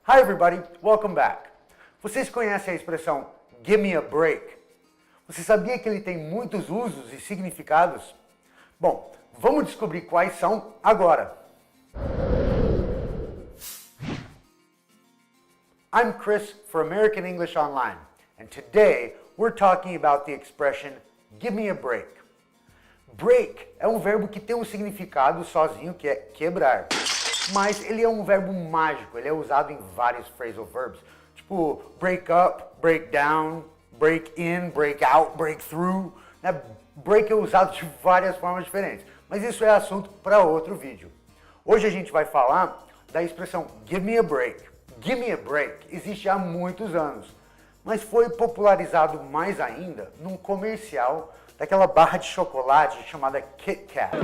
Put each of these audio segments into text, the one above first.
Hi everybody, welcome back. Vocês conhecem a expressão give me a break? Você sabia que ele tem muitos usos e significados? Bom, vamos descobrir quais são agora. I'm Chris for American English Online, and today we're talking about the expression give me a break. Break é um verbo que tem um significado sozinho, que é quebrar. Mas ele é um verbo mágico, ele é usado em vários phrasal verbs. Tipo, break up, break down, break in, break out, break through. Né? Break é usado de várias formas diferentes. Mas isso é assunto para outro vídeo. Hoje a gente vai falar da expressão give me a break. Give me a break existe há muitos anos, mas foi popularizado mais ainda num comercial daquela barra de chocolate chamada Kit Kat.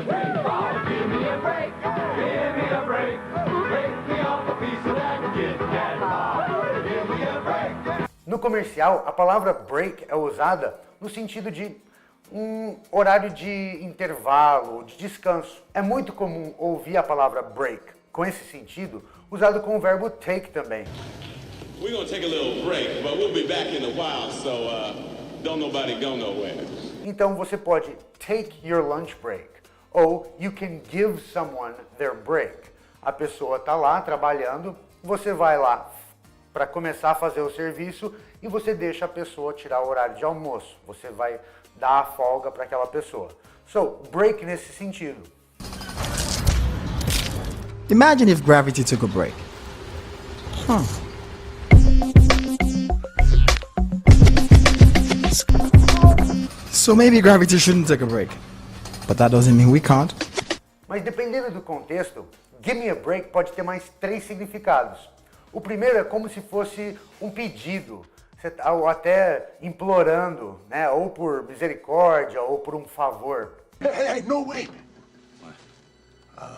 No comercial, a palavra break é usada no sentido de um horário de intervalo, de descanso. É muito comum ouvir a palavra break, com esse sentido, usado com o verbo take também. We're gonna take a little break, but we'll be back in a while, so don't nobody go nowhere. Então você pode take your lunch break, ou you can give someone their break. A pessoa está lá trabalhando, você vai lá para começar a fazer o serviço e você deixa a pessoa tirar o horário de almoço. Você vai dar a folga para aquela pessoa. So, break nesse sentido. Imagine if gravity took a break. So maybe gravity shouldn't take a break. But that doesn't mean we can't. Mas dependendo do contexto, give me a break pode ter mais 3 significados. O primeiro é como se fosse um pedido, ou até implorando, né? Ou por misericórdia, ou por um favor. Hey, no way! Man,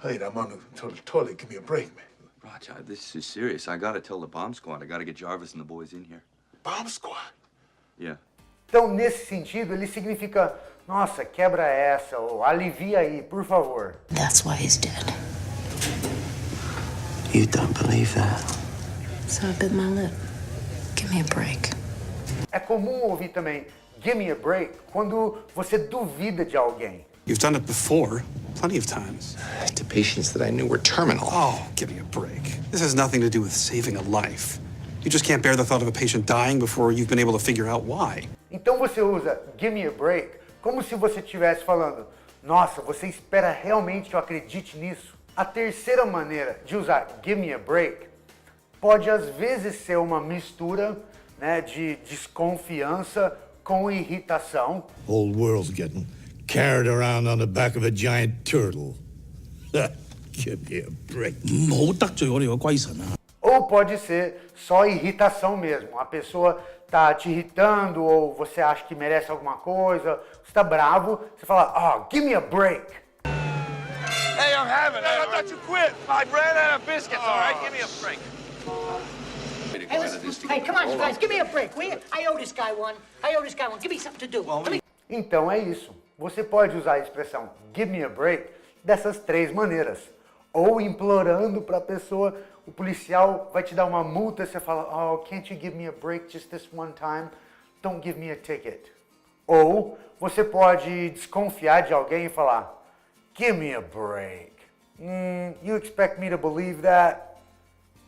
hey, I'm on the toilet. Give me a break, man. Roger, this is serious. I gotta tell the bomb squad. I gotta get Jarvis and the boys in here. Bomb squad? Yeah. Então, nesse sentido, ele significa, nossa, quebra essa, ou alivia aí, por favor. That's why he's dead. You don't believe that? So I bit my lip. Give me a break. É comum ouvir também give me a break quando você duvida de alguém. You've done it before, plenty of times. To patients that I knew were terminal. Oh, give me a break. This has nothing to do with saving a life. You just can't bear the thought of a patient dying before you've been able to figure out why. Então você usa give me a break como se você estivesse falando, nossa, você espera realmente que eu acredite nisso? A terceira maneira de usar give me a break pode às vezes ser uma mistura, né, de desconfiança com irritação. Whole world's getting carried around on the back of a giant turtle. Give me a break. Ou pode ser só irritação mesmo. A pessoa tá te irritando ou você acha que merece alguma coisa, você tá bravo, você fala, oh, give me a break. Hey, I'm having it. I thought you quit. I ran out of biscuits, all right? Give me a break. Hey, come on, you guys, give me a break, will you? I owe this guy one. Give me something to do. Então é isso. Você pode usar a expressão give me a break dessas 3 maneiras. Ou implorando para a pessoa, o policial vai te dar uma multa e você fala, oh, can't you give me a break just this one time? Don't give me a ticket. Ou você pode desconfiar de alguém e falar, give me a break. You expect me to believe that?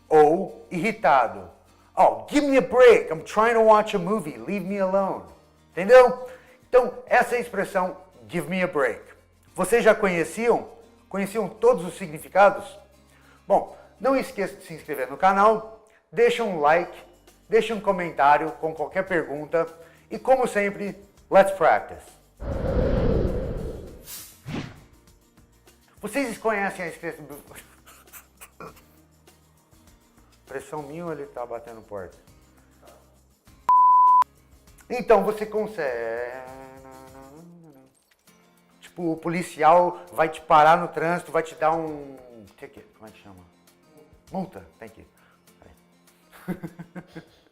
Ou irritado. Oh, give me a break. I'm trying to watch a movie. Leave me alone. Entendeu? Então, essa é a expressão give me a break. Vocês já conheciam? Conheciam todos os significados? Bom, não esqueça de se inscrever no canal, deixa um like, deixa um comentário com qualquer pergunta e, como sempre, let's practice. Vocês conhecem a expressão... Pressão minha ou ele tá batendo porta? Então, você consegue... Tipo, o policial vai te parar no trânsito, vai te dar um... ticket, como é que chama? Multa, thank you.